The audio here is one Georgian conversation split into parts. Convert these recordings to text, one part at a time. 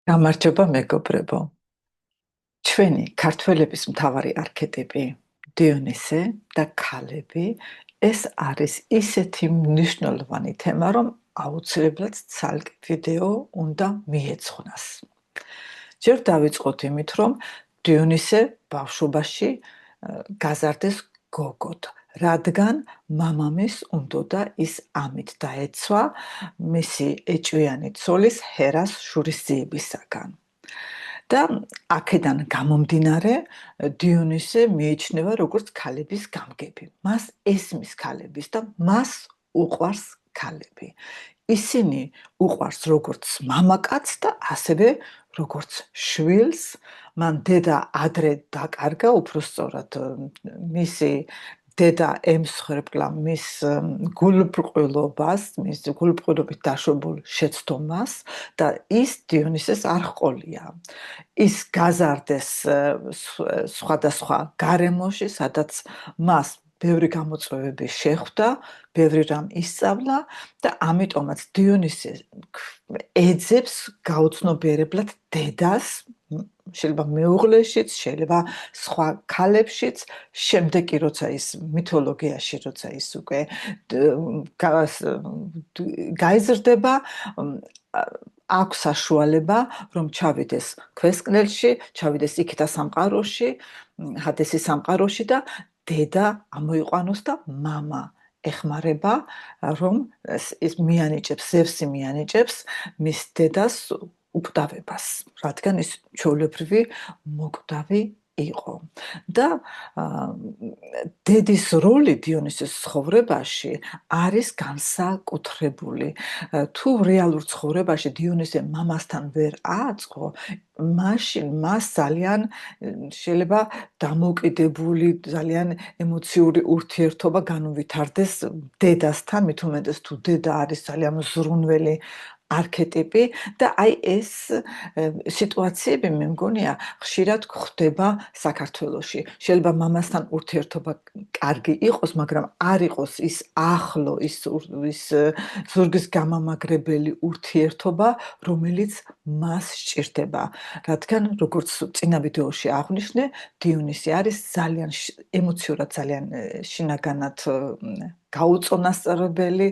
გამარჯობა მეგობრებო. ჩვენი ქართველების მთავარი არქეტიპი დიონისე და ქალები ეს არის ისეთი მნიშვნელოვანი თემა, რომ აუცილებლად ცალკე ვიდეო უნდა მიეძღვნას. ჯერ დავიწყოთ იმით, რომ დიონისე ბავშვობაში გაზარდეს გოგოთ, რადგან მამამის უნდოდა ის ამით დაეცვა მისი ეჭვიანი ცოლის ჰერას შურისძიებისაგან. და აქედან გამომდინარე დიონისე მიიჩნევა როგორც ქალების გამგები. მას ესმის ქალების და მას უყვარს ქალები. ისინი უყვარს როგორც მამაკაცს და ასევე როგორც შვილს. მან დედა ადრე დაკარგა, უბრალოდ მისი დედა ემსხვერპლა მის გულბრყვილობას, მის გულბრყვილობით დაშვებულ შეცდომას და ის დიონისეს არ ჰყოლია. ის გაზარდეს სხვადასხვა გარემოში, სადაც მას ბევრი გამოწვევები შეხვდა, ბევრი რამ ისწავლა და ამიტომაც დიონისე ეძებს გაუცნობიერებლად დედას, შეიძლება მეუღლეშიც, შეიძლება სხვა ქალებშიც, შემდეგ კი როცა ის მითოლოგიაში, როცა ის უკვე გაიზრდება, აქვს საშუალება, რომ ჩავიდეს ქვესკნელში, ჩავიდეს იქითა სამყაროში, ჰადესის სამყაროში და დედა ამოიყვანოს და მამა ეხმარება, რომ ის მიანიჭებს, ზევსი მიანიჭებს მის დედას უკვდავებას, რადგან ის ჩვეულებრივი მოკვდავი იყო. და დედის როლი დიონისეს ცხოვრებაში არის განსაკუთრებული. თუ რეალურ ცხოვრებაში დიონისე მამასთან ვერ ააწყო, მაშინ მას ძალიან შეიძლება დამოუკიდებელი, ძალიან ემოციური ურთიერთობა განუვითარდეს დედასთან, მით უმეტეს თუ დედა არის ძალიან მზრუნველი არქეტიპი და აი ეს სიტუაციები მე მგონია ხშირად გვხდება საქართველოში. შეიძლება მამასთან ურთიერთობა კარგი იყოს, მაგრამ არ იყოს ის ახლო, ის ზურგის გამამაგრებელი ურთიერთობა, რომელიც მას სჭირდება. რადგან როგორც წინა ვიდეოში აღვნიშნე, დიონისი არის ძალიან ემოციურად ძალიან შინაგანად გაუწონასწორებელი,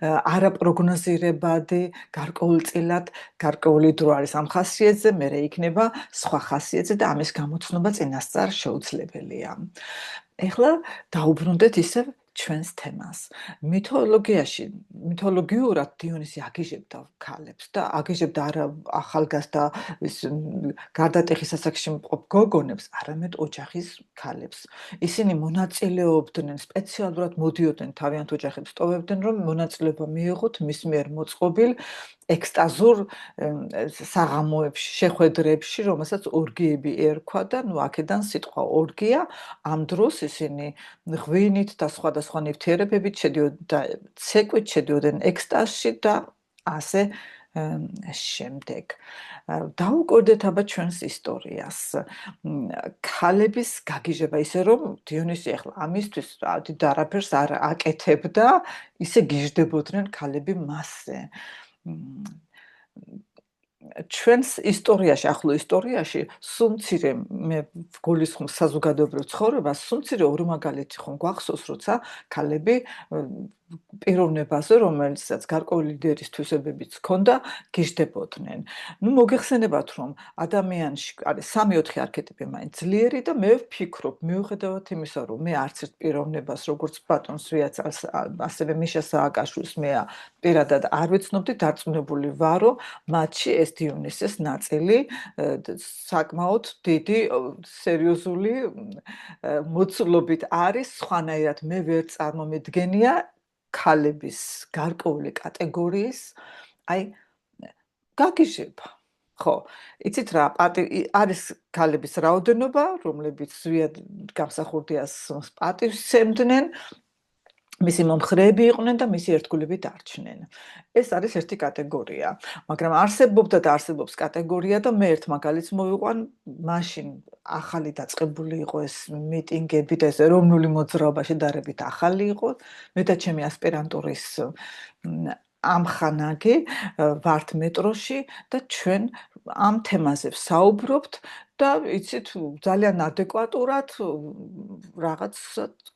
არაპროგნოზირებადი, გარკვეულწილად, გარკვეული დრო არის ამ ხასიათზე, მერე იქნება სხვა ხასიათზე და ამის გამოცნობა წინასწარ შეუძლებელია. ეხლა დაუბრუნდეთ ისევ ჩვენს თემას. მითოლოგიურად დიონისი აგიჟებდა ქალებს და აგიჟებდა არა ახალგაზრდა გარდატეხის ასაკში მყოფ გოგონებს, არამედ ოჯახის ქალებს. ისინი მონაწილეობდნენ, სპეციალურად მოდიოდნენ თავიანთ ოჯახებს ტოვებდნენ, რომ მონაწილეობა მიიღოთ მის მიერ მოწყობილ ექსტაზურ საღამოებში, შეხვედრებში, რომელსაც ორგიები ერქვა და აქედან სიტყვა ორგია. ამ დროს ისინი ღვინით და სხვადასხვა ნივთიერებებით ცეკვით შედიოდნენ ექსტაზში და ასე შემდეგ. დავუკვირდეთ აბა ჩვენს ისტორიას. ქალების გაგიჟება ისე რომ დიონისი ახლა ამისთვის დიდ არაფერს არ აკეთებდა, ისე გიჟდებოდნენ ქალები მასზე. ჩვენს ისტორიაში, ახლო ისტორიაში, სულ მცირე მე გულისხმობ საზოგადოებრივ ცხოვრებას, სულ მცირე ორი მაგალითი ხომ გვახსოვს, როცა ქალები პიროვნებაზე, რომელსაც გარკვეული ლიდერის თვისებებიც ჰქონდა, გიჟდებოდნენ. მოგეხსენებათ, რომ ადამიანში არის 3-4 არქეტიპი მაინც ძლიერი და მე ვფიქრობ, მიუხედავად იმისა, რომ მე არც ერთ პიროვნებას, როგორც ბატონს ვიაცალს, ასევე მიშა სააკაშვილს მე პირადად არ ვიცნობდი, დარწმუნებული ვარო, მათში ეს დიონისეს ნაწილი საკმაოდ დიდი სერიოზული მოცულობით არის, სხვანაირად მე ვერ წარმომედგენია ქალების გარკვეული კატეგორიის, აი გაგიჟება. ხო, იცით რა, არის ქალების რაოდენობა, რომლებიც ზვიად გამსახურდიას პატივსცემდნენ, მისი მომხრეები იყვნენ და მისი ერთგულები დარჩნენ. ეს არის ერთი კატეგორია, მაგრამ არსებობდა და არსებობს კატეგორია და მე ერთ მაგალითს მოვიყვან, მაშინ ახალი დაწყებული იყო ეს მიტინგები და ეს ეროვნული მოძრაობა შედარებით ახალი იყო. მე და ჩემი ასპირანტურის ამხანაგი ვართ მეტროში და ჩვენ ამ თემაზე ვსაუბრობთ და იცით ძალიან ადეკვატურად რაღაც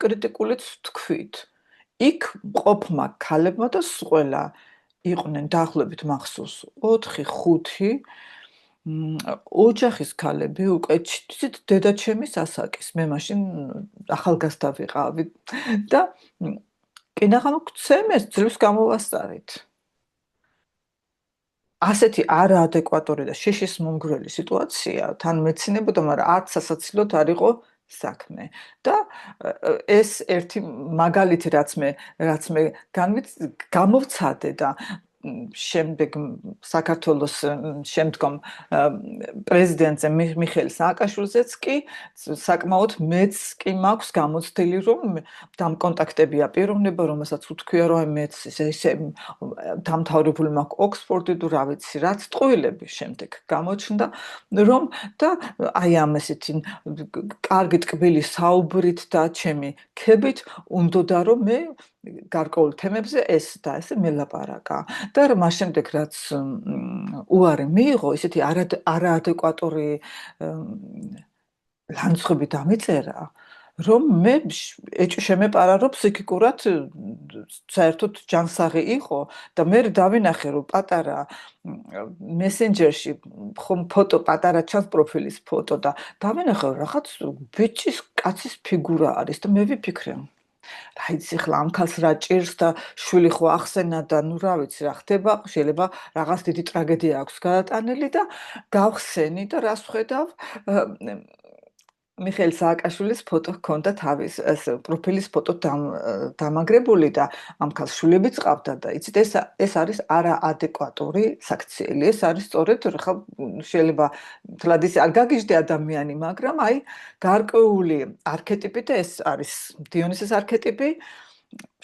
კრიტიკულიც თქვით. იქ ყოფმა ქალებმა და ყველა იყვნენ დაახლოებით მახსოვს 4-5 ოჯახის ქალები უკვე იცით დედაჩემის ასაკის მე მაშინ ახალგაზრდა ვიყავი და კინაღამ გცემეს ძლივს გამოვასწარით. ასეთი არაადეკვატური და შიშის მომგვრელი სიტუაცია თან მეცინებოდა, მაგრამ არც სასაცილოდ არ იყო საქმე. და ეს ერთი მაგალითი რაც მე გამოვცადე და შემდეგ საქართველოს შემდგომ პრეზიდენტზე მიხეილ სააკაშვილზეც კი საკმაოდ მეც კი მაქვს გამოცდილი რომ დამკონტაქტებია პიროვნება რომელსაც უთქვია რომ მეც ესე დამთავრებული მაქვს ოქსფორდი თუ რა ვიცი რაც ტყუილები შემდეგ გამოჩნდა რომ და აი ამ ესეთი კარგი ტკბილი საუბრით და ჩემი ქებით უნდოდა რომ მე გარკვეულ თემებზე ეს და ესე მელაპარაკა და მას შემდეგ რაც უარი მიიღო ისეთი არაადეკვატური ლანცხვები დამიწერა რომ მე შემეპარა რომ ფსიქიკურად საერთოდ ჯანსაღი იყო და მე დავინახე რომ პატარა მესენჯერში ხომ ფოტო პატარა ჩანს პროფილის ფოტო და დავინახე რომ რაღაც ბიჭის კაცის ფიგურა არის და მე ვიფიქრე რაიც ახლა ამ ქალს რა ჭირს და შვილი ხო ახსენა და ნუ რა ვიცი რა ხდება შეიძლება რაღაც დიდი ტრაგედია აქვს გადატანილი და გავხსენი და რას ვხედავ მიხეილ სააკაშვილის ფოტო ჰქონდა თავის პროფილის ფოტო დამაგრებული და ამ ქალს შვილებიც ყავდა და იცით ეს არის არაადეკვატური საქციელი ეს არის სწორედ ხა შეიძლება თლად ისე არ გაგიჟდე ადამიანი მაგრამ აი გარკვეული არქეტიპი და ეს არის დიონისის არქეტიპი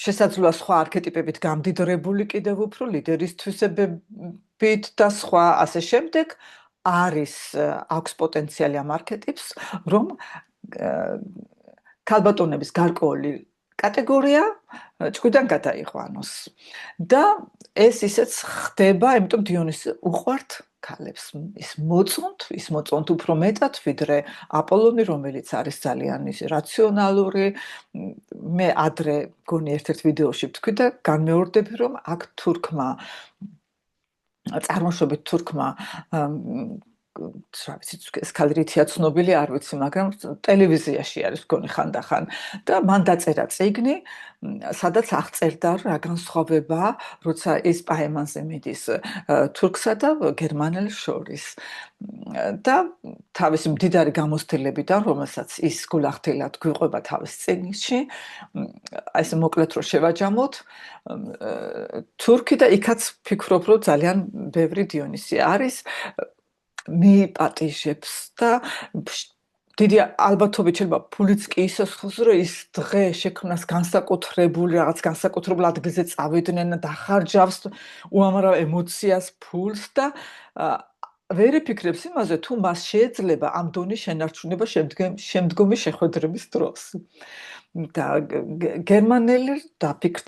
შესაძლოა სხვა არქეტიპებით გამდიდრებული კიდევ უფრო ლიდერის თვისებებით და სხვა ასე შემდეგ არის აქვს პოტენციალი ამ არქეტიპს რომ ქალბატონების გარკვეული კატეგორია ჭკვიდან გადაიყვანოს და ეს ისეც ხდება იმიტომ დიონისი უყვართ ქალებს ის მოწონთ უფრო მეტად ვიდრე აპოლონი რომელიც არის ძალიან ისე რაციონალური მე ადრე გონი ერთ-ერთ ვიდეოში ვთქვი და განმეორდები რომ აქ თურქმა წარმოშობით თურქმა რა ვიცი ეს კადრითია ცნობილი არ ვიცი მაგრამ ტელევიზიაში არის გონი ხანდახან და მან დაწერა წიგნი სადაც აღწერდა რა განსხვავება როცა ეს პაემანზე მიდის თურქსა და გერმანელს შორის და თავისი მდიდარი გამოცდილებიდან რომელსაც ის გულახდილად გვიყვება თავის წიგნში აი ეს მოკლედ რო შევაჯამოთ თურქი და იქაც ფიქრობ რომ ძალიან ბევრი დიონისი არის მიიპატიჟებს და დიდი ალბათობით შეიძლება ფულიც კი ისოს რომ ის დღე შექმნას განსაკუთრებული რაღაც განსაკუთრებულ ადგილზე წავიდნენ და ხარჯავს უამრავ ემოციას ფულს და ვერ იფიქრებს იმაზე თუ მას შეიძლება ამ დონის შენარჩუნება შემდგომი შეხვედრების დროს და გერმანელი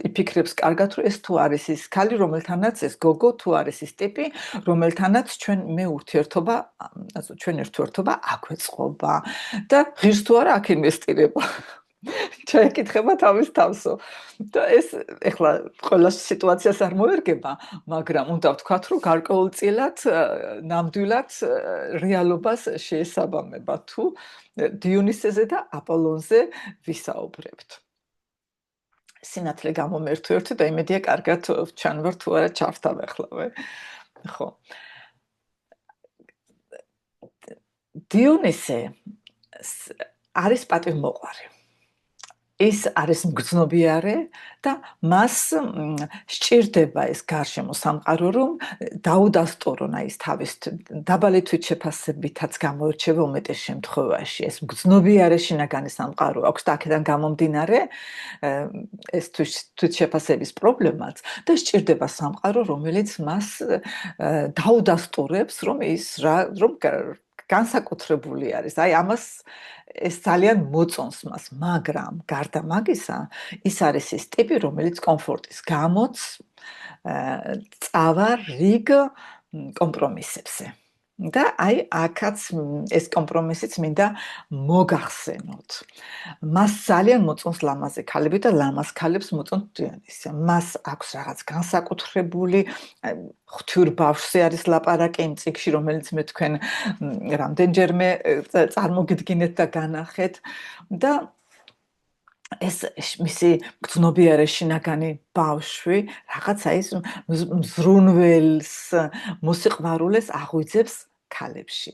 იფიქრებს კარგად რომ ეს თუ არის ის ქალი რომელთანაც ეს გოგო თუ არის ის ტიპი რომელთანაც ჩვენ ურთიერთობა აგვეწყობა და ღირს თუ არა აქ ინვესტირება ჩაეკითხება თავის თავსო და ეს ეხლა ყველა სიტუაციას არ მოერგება მაგრამ უნდა ვთქვათ რომ გარკვეულწილად ნამდვილად რეალობას შეესაბამება თუ დიონისეზე და აპოლონზე ვისაუბრებთ სინათლე გამომერთვერთ და იმედია კარგად ჩანვარ თუ არა ჩავთავ ახლავე ხო დიონისე არის პატივმოყვარე ის არის მგრძნობიარე და მას სჭირდება ეს გარშემო სამყარო რომ დაუდასტურონ ის თავის დაბალი თვითშეფასებითაც გამოირჩევა უმეტეს შემთხვევაში ეს მგრძნობიარე შინაგანი სამყარო აქვს და აქედან გამომდინარე ეს თვითშეფასების პრობლემაც და სჭირდება სამყარო რომელიც მას დაუდასტურებს რომ ის რომ განსაკუთრებული არის აი ამას ეს ძალიან მოწონს მას მაგრამ გარდა მაგისა ის არის ის ტიპი რომელიც კომფორტის გამოც წავა რიგ კომპრომისებზე. და აი აქაც ეს კომპრომისიც მინდა მოგახსენოთ. მას ძალიან მოწონს ლამაზი ქალები და ლამაზ ქალებს მოწონს დიონისე. მას აქვს რაღაც განსაკუთრებული ღვთიურ ბავშვზე არის ლაპარაკი იმ წიგნში, რომელიც მე თქვენ რამდენჯერმე წარმოგიდგინეთ და განახეთ და ეს მისი გრძნობიარე შინაგანი ბავშვი რაღაცა ის მზრუნველს, მოსიყვარულეს აღვიძებს ქალებში.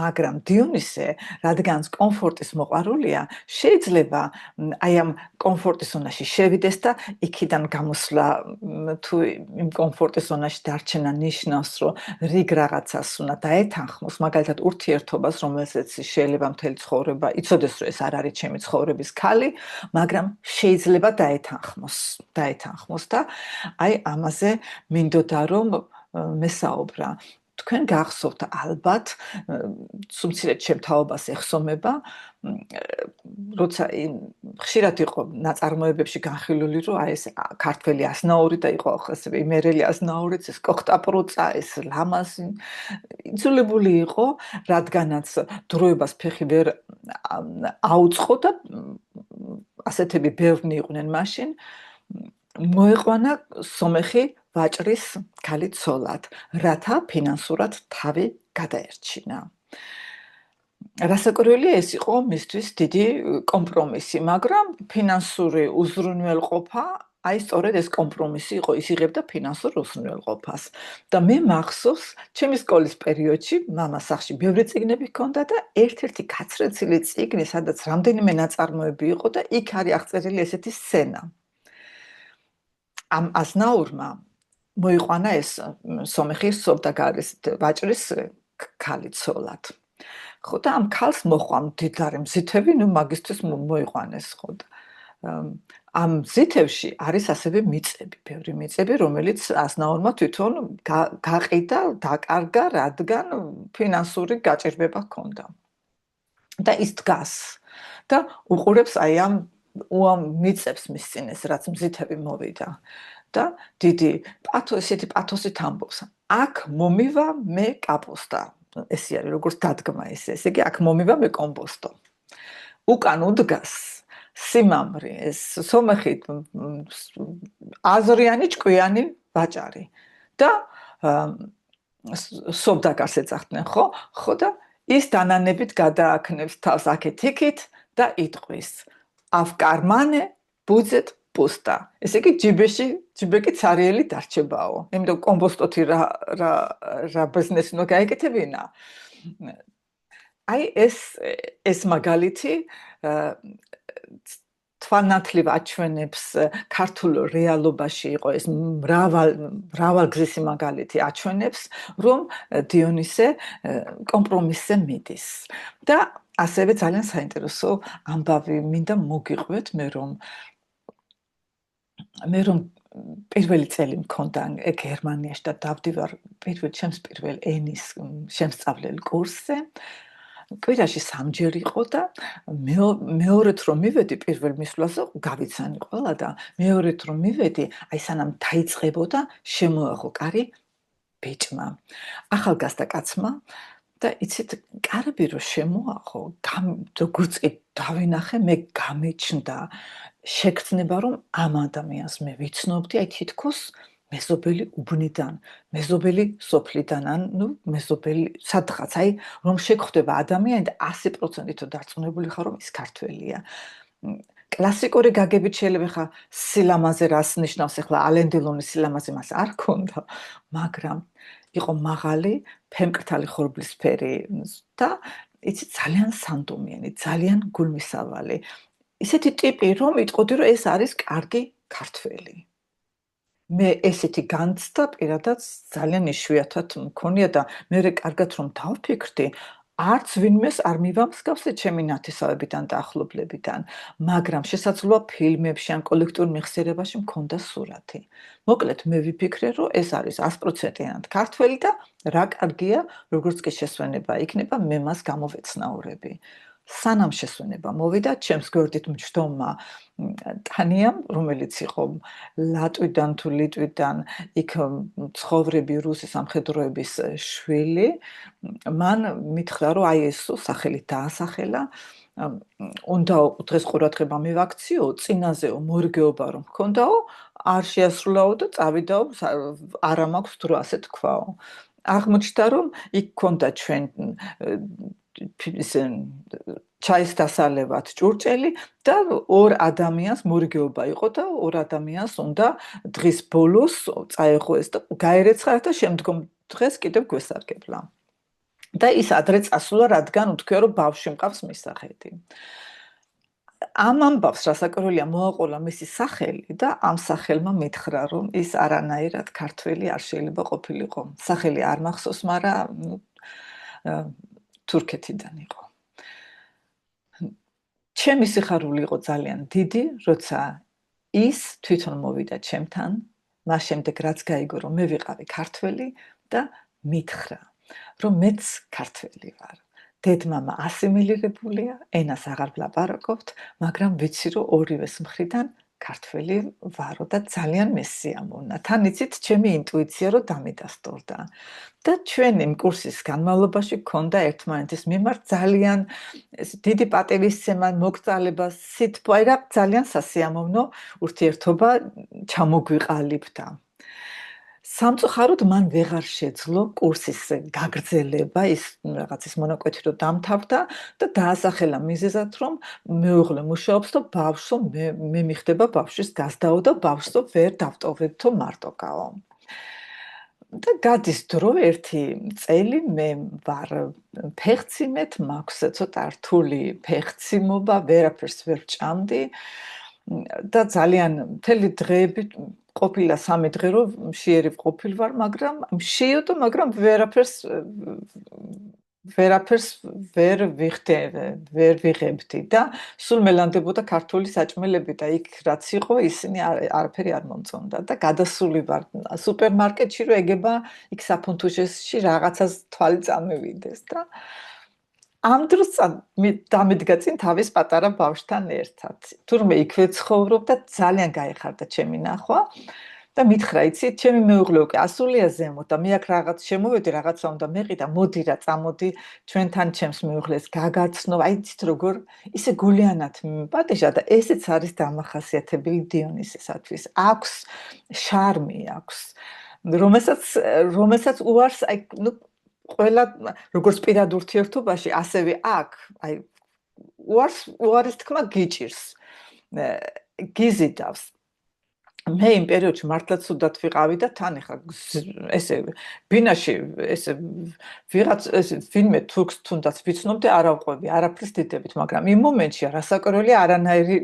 მაგრამ დიონისე, რადგანაც კომფორტის მოყვარულია, შეიძლება აი ამ კომფორტის ზონაში შევიდეს და იქიდან გამოსვლა თუ იმ კომფორტის ზონაში დარჩენა ნიშნავს, რომ რიგ რაღაცას უნდა დაეთანხმოს, მაგალითად ურთიერთობას, რომელსაც შეიძლება მთელი ცხოვრება იცოდეს, რომ ეს არ არის ჩემი ცხოვრების ქალი, მაგრამ შეიძლება დაეთანხმოს და აი ამაზე მინდოდა რომ მესაუბრა. თქვენ გახსოვთ ალბათ, სულცირედ შემთაობას ეხსომება, როცა ხშირად იყო ნაწარმოებებში განხილული, რომ აი ეს ქართველი აზნაური და იყო ასევე იმერელი აზნაურიც, ეს კოხტაპრუწა, ეს ლამაზი იძულებული იყო, რადგანაც დროებას ფეხი ვერ აუწყო და ასეთები ბევრნი იყვნენ მაშინ, მოეყვანა სომეხი ვაჭრის ქალი ცოლად, რათა ფინანსურად თავი გადაერჩინა. რასაკვირველია, ეს იყო მისთვის დიდი კომპრომისი, მაგრამ ფინანსური უზრუნველყოფა, აი სწორედ ეს კომპრომისი იყო, ის იღებდა ფინანსურ უზრუნველყოფას. და მე მახსოვს, ჩემი სკოლის პერიოდში მამას სახლში ბევრი წიგნები ჰქონდა და ერთ-ერთი გაცრეცილი წიგნი, სადაც რამდენიმე ნაწარმოები იყო და იქ არის აღწერილი ესეთი სცენა. ამ აზნაურმა მოიყვანა ეს სომეხის სოვდაგარის ვაჭრის ქალი ცოლად. ხო და ამ ქალს მოჰყვა მდიდარი მზითები, ნუ მაგისთვის მოიყვანეს ხო და ამ მზითებში არის ასევე მიწები, ბევრი მიწები, რომელიც აზნაურმა თვითონ გაყიდა, დაკარგა, რადგან ფინანსური გაჭირვება ჰქონდა. და ის დგას და უყურებს აი ამ მიწებს მის წინეს, რაც მზითები მოვიდა. და დიდი ესეთი პათოსით ამბობს. აქ მომივა მე კაპოსტა. ესე არის როგორც დადგმა ესე იგი აქ მომივა მე კომპოსტო. უკან უდგას სიმამრი, ეს სომეხი აზრიანი ჭკვიანი ვაჭარი და სოვდაგარს ეძახდნენ, ხო და ის დანანებით გადააქნებს თავს აქეთ-იქით და იტყვის: ავკარმანე ბუძეთ პუსტა. ესე იგი ჯიბეკი ცარიელი დარჩებაო. იმიტომ კომპოსტოთი რა ბიზნესი უნდა გაეკეთებინა. აი ეს მაგალითი თვალნათლივ აჩვენებს ქართულ რეალობაში იყო ეს მრავალგზისი მაგალითი აჩვენებს, რომ დიონისე კომპრომისზე მიდის. და ასევე ძალიან საინტერესო ამბავი მინდა მოგიყვეთ მე რომ პირველი წელი მქონდა გერმანიაში და დავდივარ ჩემს პირველ ენის შემსწავლელ კურსზე. კვირაში 3 ჯერ იყო და მეორედ რომ მივედი პირველ მისვლაზე გავიცანი ყველა და მეორედ რომ მივედი, აი სანამ დაიწყებოდა შემოაღო კარი ბიჭმა, ახალგაზრდა კაცმა და იცით კარები რომ შემოაღო, როგორც კი დავინახე, მე გამეჩნდა შეგრძნება რომ ამ ადამიანს მე ვიცნობდი, აი თითქოს მეზობელი უბნიდან, მეზობელი სოფლიდან, ანუ მეზობელი სადღაც, აი რომ შეგხვდება ადამიანი და 100%-ით დარწმუნებული ხარ რომ ის ქართველია. კლასიკური გაგებით შეიძლება ხა სილამაზე რას ნიშნავს, ახლა ალენ დელონის სილამაზე მას არ ქონდა, მაგრამ იყო მაღალი, ფემკრთალი ხორბლისფერი და იცი ძალიან სანდომიანი, ძალიან გულმისავალი. ისეთი ტიპი რომ იტყოდი რომ ეს არის კარგი ქართველი. მე ესეთი განცდა პირადად ძალიან იშვიათად მქონია და მე კარგად რომ დავფიქრდი, არც ვინმეს არ მივამსგავსე ჩემი ნათესავებიდან და ახლობლებიდან, მაგრამ შესაძლოა ფილმებში ან კოლექტურ მეხსიერებაში მქონდა სურათი. მოკლედ მე ვიფიქრე, რომ ეს არის 100%-იანად ქართველი და რა კარგია, როგორც კი შესვენება იქნება, მე მას გამოვეცნაურები. სანამ შესვენება მოვიდა ჩემს გვერდით მჯდომმა ტანიამ, რომელიც იყო ლატვიდან თუ ლიტვიდან იქ ცხოვრები რუსი სამხედროების შვილი, მან მითხრა, რომ აი ეს სახელით დაასახელა, უნდა დღეს ყურადღება მივაქციო, წინაზეო მორგეობა რომ მქონდაო, არ შეასრულაო და წავიდაო, არა მაქვს დრო ასე თქვაო. აღმოჩნდა, რომ იქ ქონდა ჩვენ ჩაის დასალევად ჭურჭელი და ორ ადამიანს მორგეობა იყო და ორ ადამიანს უნდა დღის ბოლოს წაეღო ეს და გაერეცხა და შემდგომ დღეს კიდევ გვესარგებლა. და ის ადრე წასულა, რადგან უთქვია, რომ ბავშვი მყავს მისახედი. ამ ამბავს რასაკვირველია მოაყოლა მისი სახელი და ამ სახელმა მითხრა, რომ ის არანაირად ქართველი არ შეიძლება ყოფილიყო. სახელი არ მახსოვს, მაგრამ თურქეთიდან იყო. ჩემი სიხარული იყო ძალიან დიდი, როცა ის თვითონ მოვიდა ჩემთან, მას შემდეგ რაც გაიგო, რომ მე ვიყავი ქართველი და მითხრა, რომ მეც ქართველი ვარ. დედმამა ასიმილირებულია, ენას აღარ ვლაპარაკობთ, მაგრამ ვიცი, რომ ორივეს მხრიდან ქართველი ვარო და ძალიან მესიამოვნა. თან იცით, ჩემი ინტუიცია რომ დამიდასტურდა. და ჩვენ იმ კურსის განმავლობაში გქონდა ერთმანეთის მიმართ ძალიან დიდი პატივისცემა, მოგწალება, სითბო, აი რა ძალიან სასიამოვნო ურთიერთობა ჩამოგვიყალიბდა. სამწუხაროდ მან ვეღარ შეძლო კურსის გაგრძელება, ის რაღაცის მონაკვეთი რომ დამთავრდა და დაასახელა მიზეზად, რომ მეუღლე მუშაობს და ბავშვო მე მიხდება ბავშვის გასდაო და ბავშვო ვერ დავტოვებთო მარტოკაო. და გადის დრო ერთი წელი მე ვარ ფეხციმეთ, მაქვს ცოტა რთული ფეხციმობა, ვერაფერს ვერ ვჭამდი და ძალიან მთელი დღეები ყოფილა 3 დღე რომ მშიერი ვყოფილ ვარ, მაგრამ მშიოდო, მაგრამ ვერაფერს ვერ ვიღებდი და სულ მელანდებოდა ქართული საჭმელები და იქ რაც იყო ისინი არაფერი არ მომწონდა და გადასული ვარ სუპერმარკეტში რომ ეგება იქ საფუნთუშეში რაღაცას თვალი წამევიდეს და ამ დროს დამიდგა წინ თავის პატარა ბავშვთან ერთად. თურმე იქვე ცხოვრობ და ძალიან გაიხარდა ჩემი ნახვა და მითხრა, იცით, ჩემი მეუღლე უკვე ასულია ზემოთ და მე აქ რაღაც შემოვედი, რაღაცა უნდა მეყიდა, მოდი რა, წამოდი ჩვენთან ჩემს მეუღლეს გაგაცნო. აი იცით როგორ ისე გულიანად მიპატეჟა და ესეც არის დამახასიათებელი დიონისისათვის. აქვს შარმი აქვს, რომელსაც უარს აი ნუ ყველა როგორც პირად ურთიერთობაში, ასევე აქ, აი უარის თქმა გიჭირს, გიზიდავს. მე იმ პერიოდში მართლაც სუდად ვიყავი და თან ეხლა ესე ბინაში ესე ვიღაც ესე ვინმე თურქს თუნდაც ვიცნობდი არ ავყვები, არაფრის დიდებით, მაგრამ იმ მომენტში რასაკვირველია არანაირი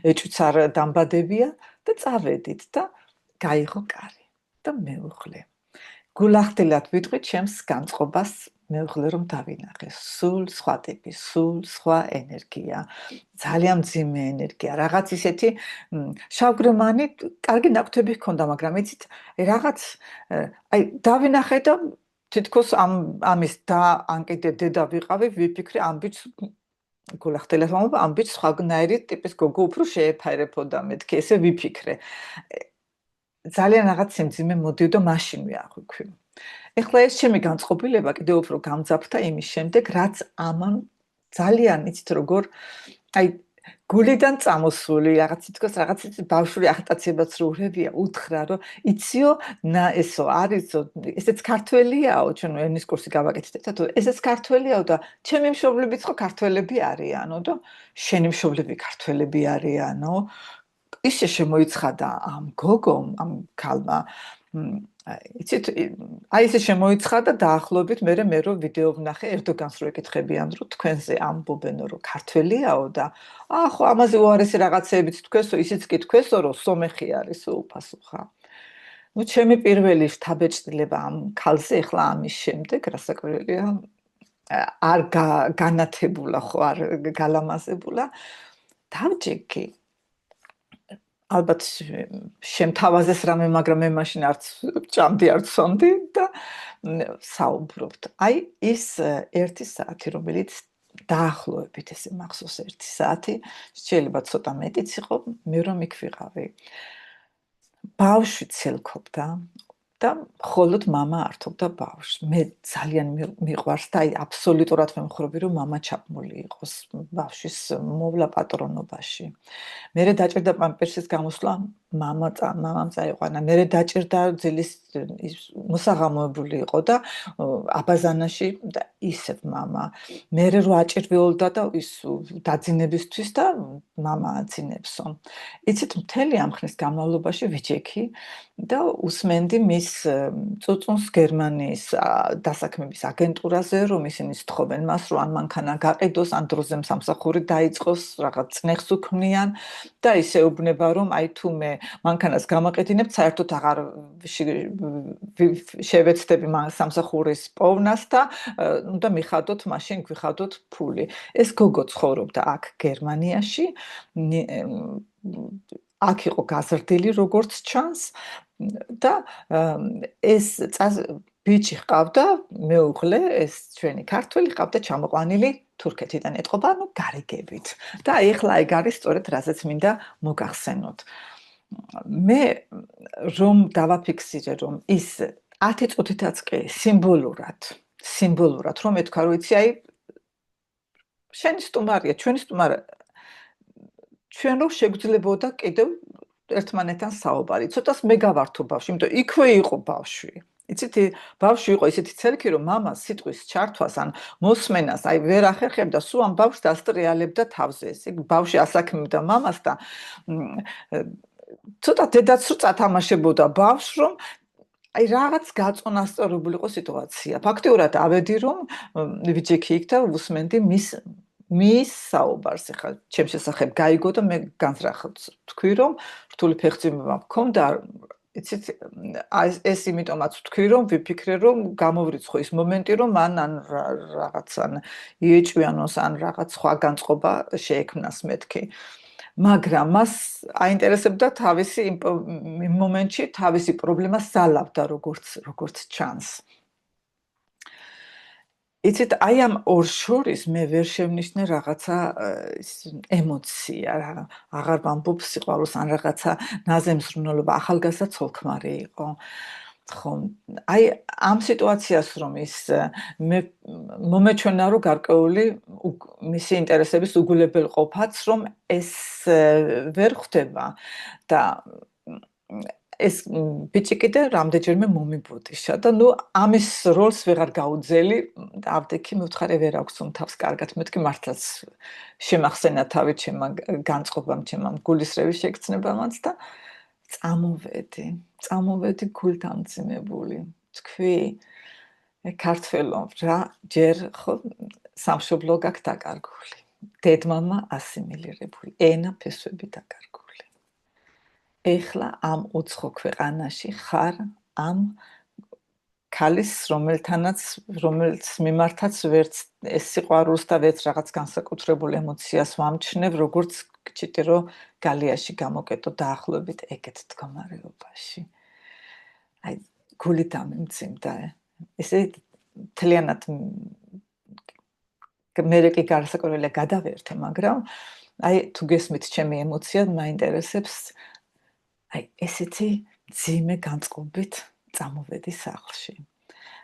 ეჭვიც არ დამბადებია და წავედით და გაიღო კარი და მეუღლე. გულახდილად ვიტყვი ჩემს განწყობას მეუღლე რომ დავინახე, სულ სხვა ტიპი, სულ სხვა ენერგია, ძალიან მძიმე ენერგია, რაღაც ისეთი შავგრემანი, კარგი ნაკვთები ჰქონდა, მაგრამ იცით, რაღაც აი დავინახე და თითქოს ამის და ან კიდე დედა ვიყავი, ვიფიქრე ამ ბიჭს გულახდილად ვამბობ, ამ ბიჭს სხვანაირი ტიპის გოგო უფრო შეეფარებოდა მეთქი, ესე ვიფიქრე. ძალიან რაღაც სიმძიმე მოდიოდა მაშინ ვიახვიქვი. ეხლა ეს ჩემი განწყობილება კიდევ უფრო გამძაფრდა იმის შემდეგ, რაც ამან ძალიან იცით როგორ აი გულიდან წამოსული რაღაც თითქოს რაღაც ბავშვური ახტაცებაც რო ურევია, უთხრა რომ იციო ესო არისო, ესეც ქართველიაო, ჩვენ ენის კურსი გავაკეთეთ და ესეც ქართველიაო და ჩემი მშობლებიც ხო ქართველები არიანო და შენი მშობლები ქართველები არიანო. ისე შემოიცხადა ამ გოგომ, ამ ქალმა, იცით, აი ესე შემოიცხადა დაახლოებით მე რომ ვიდეო ვნახე ერდოგანს რო ეკითხებიან რომ თქვენზე ამბობენ რომ ქართველიაო და ხო ამაზე უარესი რაღაცეებიც თქვენსო, ისიც კი თქვენსო რომ სომეხი არისო უფასუხა. ნუ ჩემი პირველი შთაბეჭდილება ამ ქალზე ეხლა ამის შემდეგ რასაკვირველია არ განათებულა ხო არ გალამაზებულა დავჭიქი. ალბათ შემთავაზეს რამე, მაგრამ მე მაშინ არც ჭამდი, არც სონდი და საუბრობთ. აი ის 1 საათი, რომელიც დაახლოებით ესე მახსოვს 1 საათი, შეიძლება ცოტა მეტიც იყო, მე რომ იქ ვიყავი. ბავშვი ცელქობდა და მხოლოდ მამა ართობდა ბავშვს. მე ძალიან მიყვარს და აბსოლუტურად ვემხრობი, რომ მამა ჩაბმული იყოს ბავშვის მოვლა პატრონობაში. მერე დაჭირდა პამპერსის გამოსვლა, მამამ წაიყვანა. მერე დაჭირდა ძილის მოსაღამოებული იყო და აბაზანაში და ისევ მამა. მერე რო აჭირვეულდა და ის დაძინებისთვის და მამა აძინებსო. იცით, მთელი ამ ხნის განმავლობაში ვიჯექი და უსმენდი მის წუწუნს გერმანიის დასაქმების აგენტურაზე, რომ ისინი სთხოვენ მას, რომ ან მანქანა გაყიდოს, ან დროზე სამსახური დაიწყოს, რაღაც წნეხს უქმნიან და ისე უბნება, რომ აი თუ მე მანქანას გამაყიდინებ, საერთოდ აღარ შევეცდები სამსახურის პოვნას და უნდა მიხადოთ, მაშინ გვიხადოთ ფული. ეს გოგო ცხოვრობდა აქ გერმანიაში, აქ იყო გაზრდილი, როგორც ჩანს და ეს ბიჭი ჰყავდა, მეუღლე, ეს ჩვენი ქართველი ჰყავდა ჩამოყვანილი თურქეთიდან ეთყობა, ანუ გარიგებით. და ეხლა ეგ არის სწორედ რასაც მინდა მოგახსენოთ. მე რომ დავაფიქსირე, რომ ის 10 წუთითაც კი სიმბოლურად რომ ეთქვა, რომ იცი, აი შენი სტუმარია, ჩვენი სტუმარი ჩვენ რო შეგვძლებოდა კიდევ ერთმანეთთან საუბარი. ცოტას მე გავართო ბავშვი, იმიტომ იქვე იყო ბავშვი. იცით, ბავშვი იყო ისეთი ცელქი, რომ მამას სიტყვის ჩართვას ან მოსმენას აი ვერ ახერხებდა, სულ ამ ბავშვს დასტრიალებდა თავზე. ეს ბავშვი ასაქმებდა მამას და ცოტა დედაც რო წათამაშებოდა ბავშვს, რომ აი რაღაც გაწონასწორებული იყო სიტუაცია. ფაქტიურად ავედი, რომ ვიჯექი იქ და უსმენდი მის საუბარს. ახლა ჩემს შესახებ გაიგო და მე განსრახად თქვი, რომ რთული ფეხწინება მქონდა. იცით, ეს იმიტომაც ვთქვი, რომ ვიფიქრე, რომ გამოვრიცხო ის მომენტი, რომ მან ან რაღაც ან იეჭვიანოს, ან რაღაც სხვა განწყობა შეექმნას მეთქი. მაგრამ მას აინტერესებდა თავისი იმ მომენტში თავისი პრობლემა ზალავდა, როგორც ჩანს. იცით, აი ამ ორ შორის მე ვერ შევნიშნე რაღაცა ემოცია, აღარ ვამბობ სიყვარულს ან რაღაცა ნაზემსრუნველობა, ახალგაზრდა ცოლ-ქმარი იყო. ხო, აი ამ სიტუაციას რომ ის მომეჩვენა, რომ გარკვეული მისი ინტერესების უგულებელყოფაც, რომ ეს ვერ ხდება და ეს ბიჭი კიდე რამდენჯერმე მომიბოდიშა და ნუ ამის როლს ვეღარ გაუძელი და ავდექი მივთხარე ვერ აქვს თავს კარგად მეთქი მართლაც შემახსენა თავი ჩემმა განწყობამ ჩემამ გულისრევის შეგრძნებამაც და წამოვედი გულდამძიმებული თქვი ქართველო რა ჯერ ხო სამშობლო გაქვს დაკარგული დედმამა ასიმილირებული ენა ფესვები დაკარგული ეხლა ამ უცხო ქვეყანაში ხარ ამ ქალის რომელს მიმართაც ვერც ეს სიყვარულს და ვერც რაღაც განსაკუთრებულ ემოციას ვამჩნევ როგორც გჭირდა რომ გალიაში გამოკეტო დაახლოებით ეგეთ მდგომარეობაში აი გული დამიმძიმდა ესე თლიანად მე კი გარსაკუთრებულად გადავერთე მაგრამ აი თუ გესმით ჩემი ემოცია მაინტერესებს აი ესეთი ძიმე განწყობით წამოვედი სახლში.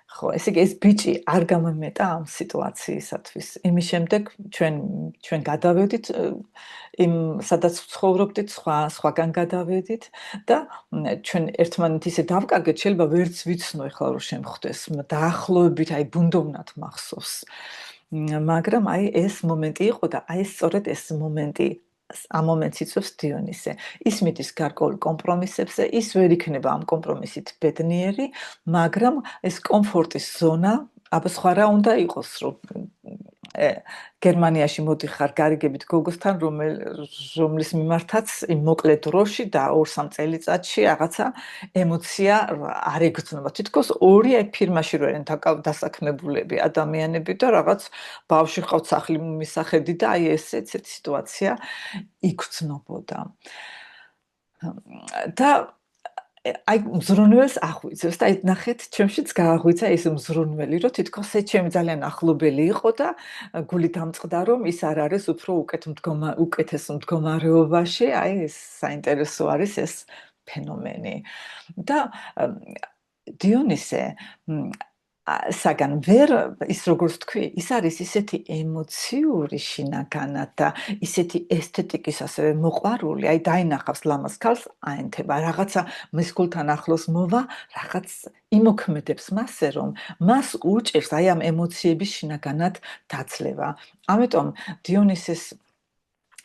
ხო, ესე იგი ეს ბიჭი არ გამომეტა ამ სიტუაციისათვის. იმის შემდეგ ჩვენ გადავედით იმ სადაც ვცხოვრობდით, სხვაგან გადავედით და ჩვენ ერთმანეთ ისე დავკარგეთ, შეიძლება ვერც ვიცნო ეხლა რომ შემხვდეს, დაახლოებით აი ბუნდოვნად მახსოვს. მაგრამ აი ეს მომენტი იყო და აი სწორედ ეს მომენტი ამ მომენტს იწვევს დიონისე. ის მიდის გარკვეულ კომპრომისებზე, ის ვერ იქნება ამ კომპრომისით ბედნიერი, მაგრამ ეს კომფორტის ზონა, აბა სხვა რა უნდა იყოს, რომ გერმანიაში მოდიხარ გარიგებით გოგოსთან, რომლის მიმართაც იმ მოკლე დროში და 2-3 წელიწადში რაღაცა ემოცია არ იგრძნობა. თითქოს ორი აი ფირმაში რო არიან დასაქმებულები ადამიანები და რაღაც ბავშვი ყავთ სახლი მისახედი და აი ესეთი სიტუაცია იგრძნობოდა. და აი მზრუნველს აღვიძებს და აი ნახეთ, ჩემშიც გააღვიძა ეს მზრუნველი, რომ თითქოს ეს ჩემი ძალიან ახლობელი იყო და გული დამწყდა, რომ ის არ არის უფრო უკეთეს მდგომარეობაში, აი ეს საინტერესო არის ეს ფენომენი. და დიონისე საგან ვერ ის როგორც თქვი, ის არის ისეთი ემოციური შინაგანად და ისეთი ესთეტიკის ასევე მოყვარული, აი დაინახავს ლამაზ ქალს, აენთება რაღაცა მის გულთან ახლოს მოვა, რაღაც იმოქმედებს მასზე, რომ მას უჭირს აი ამ ემოციების შინაგანად დაცლება. ამიტომ დიონისეს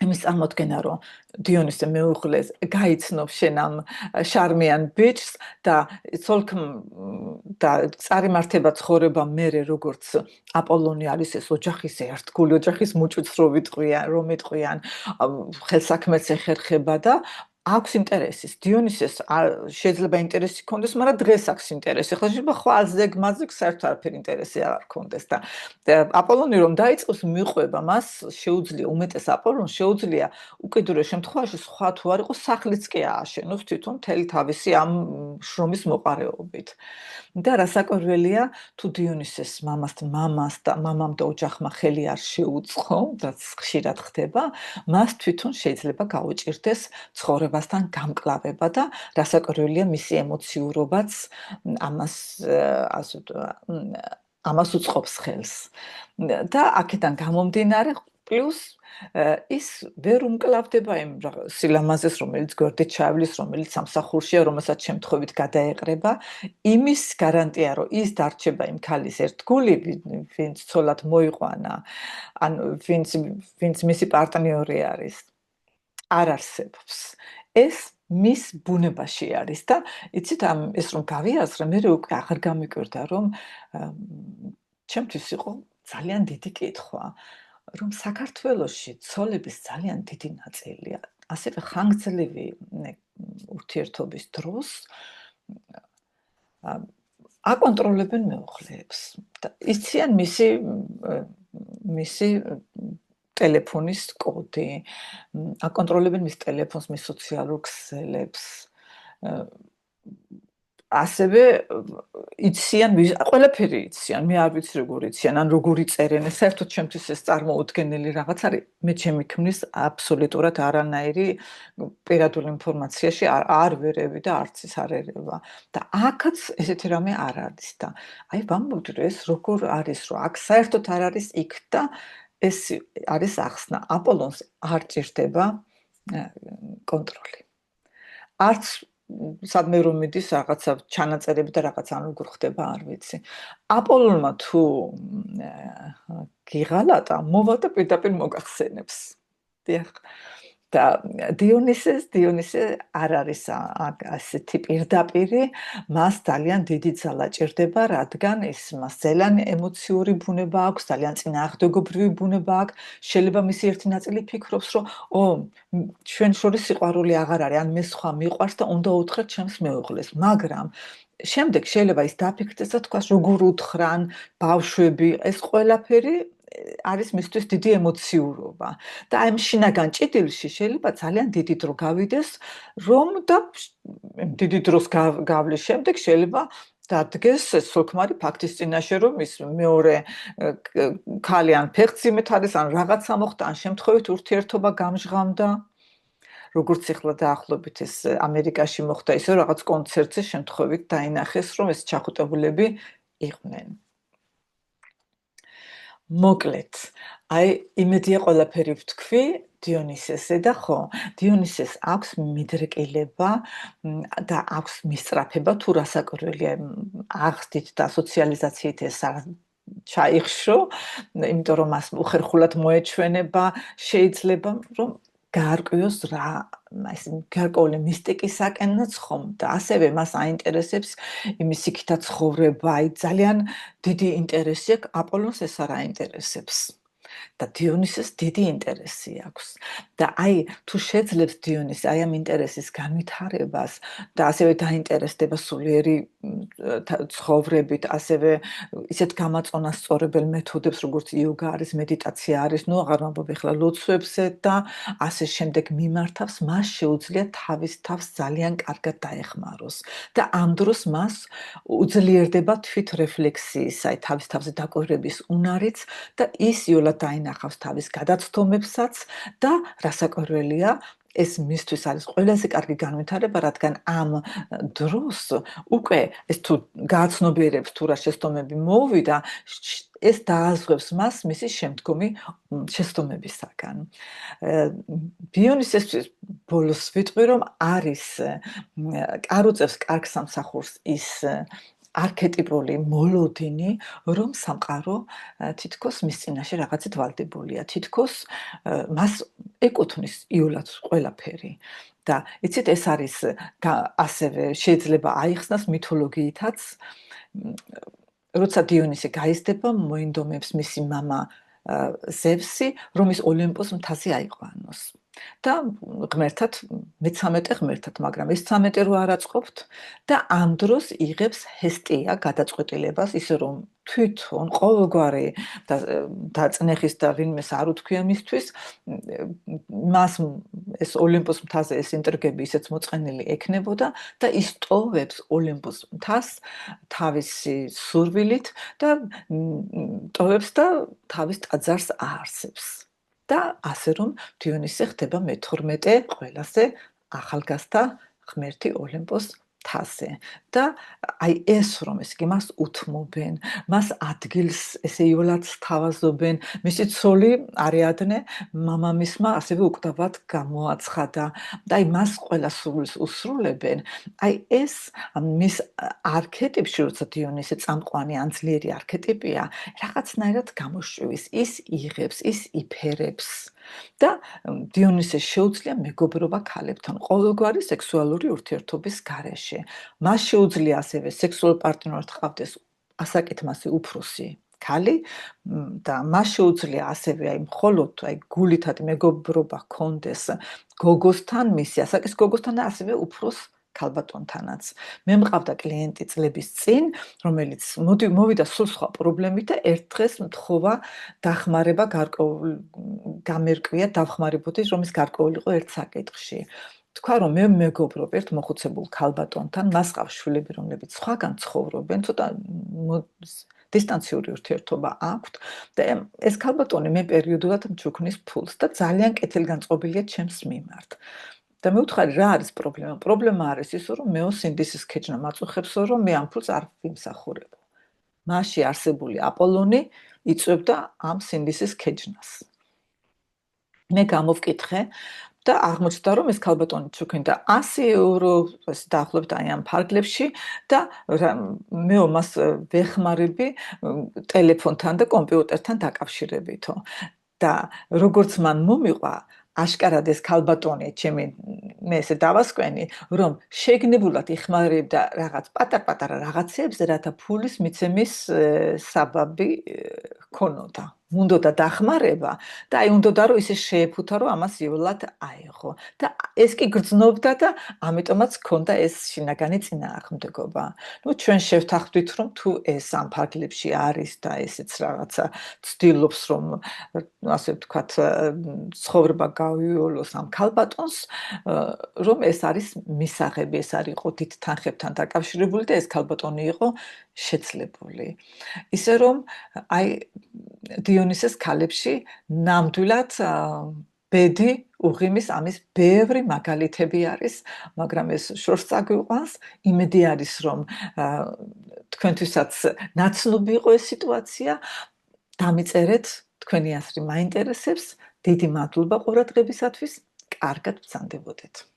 იმის წარმოქმნა, რომ დიონისე მეუღლეს გაიცნობს შენ ამ შარმიან ბიჭს და ცოლქმ და წარიმართება ცხოვრება მერე როგორც აპოლონი არის ეს ოჯახის ერთგული, ოჯახის მუჭვიც რომ იტყვიან, ხელსაქმეც ეხერხება და აქვს ინტერესის. დიონისეს შეიძლება ინტერესი ჰქონდეს, მაგრამ დღეს აქვს ინტერესი. ხო შეიძლება ხვალ ზეგ-მაზეგ საერთოდ არაფერი ინტერესი არ ჰქონდეს და აპოლონი რომ დაიწყოს მიყვება, მას შეუძლია უმეტეს აპოლონს შეუძლია უკიდურეს შემთხვევაში სხვა თუ არ იყოს სახლიც კი ააშენოს თვითონ მთელი თავისი ამ შრომის მოყარეობით. და რასაკვირველია, თუ დიონისეს მამამ და ოჯახმა ხელი არ შეუწყო, რაც ხშირად ხდება, მას თვითონ შეიძლება გაუჭირდეს ცხოვრებასთან გამკლავება და რასაკვირველია მისი ემოციურობაც ამას უწყობს ხელს. და აქედან გამომდინარე, პლუს ის ვერ უმკლავდება იმ სილამაზეს, რომელიც გვერდით ჩაივლის, რომელიც სამსახურშია, რომელსაც შემთხვევით გადაეყრება, იმის გარანტია, რომ ის დარჩება იმ ქალის ერთგული, ვინც ცოლად მოიყვანა, ან ვინც მისი პარტნიორი არის, არ არსებობს. ეს მის ბუნებაში არის და იცით ეს რომ გავიაზრე, მე უკვე აღარ გამიკვირდა, რომ ჩემთვის იყო ძალიან დიდი კითხვა, რომ საქართველოში ცოლების ძალიან დიდი ნაწილია, ასევე ხანგრძლივი ურთიერთობის დროს აკონტროლებენ მეუღლეებს და იციან მისი ტელეფონის კოდი, აკონტროლებენ მის ტელეფონს, მის სოციალურ ქსელებს. ასევე იციან, ყველაფერი იციან, მე არ ვიცი როგორ იციან, ან როგორ იწერენ, საერთოდ ჩემთვის ეს წარმოუდგენელი რაღაც არის, მე ჩემი ქმრის აბსოლუტურად არანაირი პირადული ინფორმაციაში არ ვერევი და არც ის არ ერევა. და აქაც ესეთი რამე არ არის და აი ვამბობთ, რომ ეს როგორ არის, რომ აქ საერთოდ არ არის იქ და ეს არის ახსნა. აპოლონს არ ჭირდება კონტროლი. არც სადმე რომ მიდის რაღაცა ჩანაწერები და რაღაცა ან როგორ ხდება, არ ვიცი. აპოლონმა თუ გიღალატა, მოვა და პირდაპირ მოგახსენებს. დიახ. და დიონისე არ არის ასეთი პირდაპირი, მას ძალიან დიდი ძალა ჭირდება, რადგან მას ძალიან ემოციური ბუნება აქვს, ძალიან წინააღმდეგობრივი ბუნება აქვს. შეიძლება მისი ერთი ნაწილი ფიქრობს, რომ ჩვენ შორის სიყვარული აღარ არის, ან მე სხვა მიყვარს და უნდა უთხრა ჩემს მეუღლეს, მაგრამ შემდეგ შეიძლება ის დაფიქრდეს და თქვას, როგორ უთხრან ბავშვები, ეს ყველაფერი არის მისთვის დიდი ემოციურობა და აი შინაგან ჭიდილში შეიძლება ძალიან დიდი დრო გავიდეს, რომ და დიდი დროს გავლის შემდეგ შეიძლება დადგეს სულქმარი ფაქტის წინაშე, რომ ის მეორე ქალი ან ფეხმძიმედ არის, ან რაღაცა მოხდა, ან შემთხვევით ურთიერთობა გამჟღავნდა. როგორც ახლა დაახლოებით ეს ამერიკაში მოხდა ისე, რაღაც კონცერტზე შემთხვევით დაინახეს, რომ ეს ჩახუტებულები იყვნენ. მოკლედ, აი იმედია ყველაფერი ვთქვი დიონისესზე და ხო, დიონისეს აქვს მიდრეკილება და აქვს მისწრაფება თუ რასაკვირველია აღზრდით და სოციალიზაციით ეს არ ჩაიხშო, იმიტომ რომ მას უხერხულად მოეჩვენება, შეიძლება რომ გაარკვიოს რა ეს გარკვეული მისტიკისაკენაც ხომ და ასევე მას აინტერესებს იმის იქითა ცხოვრება, აი ძალიან დიდი ინტერესი აქვს აპოლონს ეს არ აინტერესებს. და დიონისეს დიდი ინტერესი აქვს. და აი თუ შეძლებს დიონისი აი ამ ინტერესის განვითარებას და ასევე დაინტერესდება სულიერი ცხოვრებით, ასევე ისეთ გამაწონასწორებელ მეთოდებს, როგორც იოგა არის, მედიტაცია არის, ნუ აღარ ვამბობ ახლა ლოცვებზე და ასე შემდეგ მიმართავს, მას შეუძლია თავის თავს ძალიან კარგად დაეხმაროს და ამ დროს მას უძლიერდება თვითრეფლექსიის, აი თავის თავზე დაკვირვების უნარიც და ის იოლად დაინახავს თავის გადაცდომებსაც და რასაკვირველია ეს მისთვის არის ყველაზე კარგი განვითარება, რადგან ამ დროს უკვე ეს თუ გააცნობიერებს თუ რა შეცდომები მოუვიდა, ეს დააზღვევს მას მისი შემდგომი შეცდომებისაგან. დიონისესთვის ბოლოს ვიტყვი, რომ არის კარუწევს კარგ სამსახურს ის არქეტიპული მოლოდინი, რომ სამყარო თითქოს მის წინაშე რაღაცით ვალდებულია, თითქოს მას ეკუთვნის იოლად ყველაფერი. და იცით, ეს არის ასევე შეიძლება აიხსნას მითოლოგიითაც, როცა დიონისი გაიზრდება, მოინდომებს მისი მამა ზევსი, რომ ის ოლიმპოს მთაზე აიყვანოს. და ღმერთად, მე-13 ღმერთად, მაგრამ ეს 13 რო არ აწყობთ და ამ დროს იღებს ჰესტია გადაწყვეტილებას, ისე რომ თვითონ ყოველგვარი და წნეხის და ვინმეს არ უთქვია მისთვის, მას ეს ოლიმპოს მთაზე ეს ინტრიგები ისეც მოწყენილი ექნებოდა და ის ტოვებს ოლიმპოს მთას თავისი სურვილით და ტოვებს და თავის ტაძარს აარსებს. და ასე რომ დიონისე ხდება მე-12 ყველაზე ახალგაზრდა ღმერთი ოლიმპოს მთაზე. და აი ეს რომ ეს კი მას უთმობენ, მას ადგილს ესე იოლად სთავაზობენ, მისი ცოლი არიადნე მამამისმა ასევე უკვდავად გამოაცხადა და აი მას ყველა სურვილს უსრულებენ. აი ეს მის არქეტიპში, როცა დიონისე წამყვანი ან ძლიერი არქეტიპია, რაღაცნაირად გამოშვის, ის იღებს, ის იფერებს. და დიონისეს შეუძლია მეგობრობა ქალებთან ყოველგვარი სექსუალური ურთიერთობის გარეშე. მას შეუძლია ასევე სექსუალურ პარტნიორად ჰყავდეს ასაკით მასე უფროსი ქალი და მას შეუძლია ასევე აი მხოლოდ აი გულითად მეგობრობა ჰქონდეს გოგოსთან, მისი ასაკის გოგოსთან და ასევე უფროს ქალბატონთანაც. მე მყავდა კლიენტი წლების წინ, რომელიც მოვიდა სულ სხვა პრობლემით და ერთ დღეს მთხოვა დახმარება გამერკვია დავხმარებოდი, რომ ის გარკვეულიყო ერთ საკითხში. თქვა რომ მე მეგობრობ ერთ მოხუცებულ ქალბატონთან, მას ყავს შვილები, რომლებიც სხვაგან ცხოვრობენ, ცოტა დისტანციური ურთიერთობა აქვთ და ეს ქალბატონი მე პერიოდულად მჩუქნის ფულს და ძალიან კეთილგანწყობილია ჩემს მიმართ. და მე ვუთხარი რა არის პრობლემა? პრობლემა არის ის, რომ მეო სინდისის ქეჯნა მაწუხებსო, რომ მე ამ ფულს არ ვიმსახურებო. მასში არსებული აპოლონი იწვევდა ამ სინდისის ქეჯნას. მე გამოვკითხე და აღმოჩნდა, რომ ეს ქალბატონი ჩუქინდა 100 ევრო, დაახლოებით აი ამ ფარგლებში და მეო მას ვეხმარები ტელეფონთან და კომპიუტერთან დაკავშირებითო. და როგორც მან მომიყვა, აშკარად ეს ქალბატონი მე ესე დავასკვენი, რომ შეგნებულად იხმარებდა რაღაც პატარ-პატარა რაღაცებზე, რათა ფულის მიცემის საბაბი ჰქონოდა. უნდოდა დახმარება და აი უნდოდა რომ ისე შეეფუთა რომ ამას იოლად აეღო და ეს კი გრძნობდა და ამიტომაც ჰქონდა ეს შინაგანი წინააღმდეგობა. ნუ ჩვენ შევთანხმდით რომ თუ ეს ამ ფარგლებში არის და ესეც რაღაცა ცდილობს რომ ასე ვთქვათ ცხოვრება გავიოლოს ამ ქალბატონს, რომ ეს არის მისაღები, ეს არ იყო დიდ თანხებთან დაკავშირებული და ეს ქალბატონი იყო შეძლებული. ისე რომ აი დიონისეს ქალებში ნამდვილად ბედი უღიმის ამის ბევრი მაგალითები არის, მაგრამ ეს შორს წაგვიყვანს, იმედი არის რომ თქვენთვისაც ნაცნობი იყო ეს სიტუაცია, დამიწერეთ, თქვენი აზრი მაინტერესებს, დიდი მადლობა ყურადღებისათვის, კარგად ვცანდებოდეთ.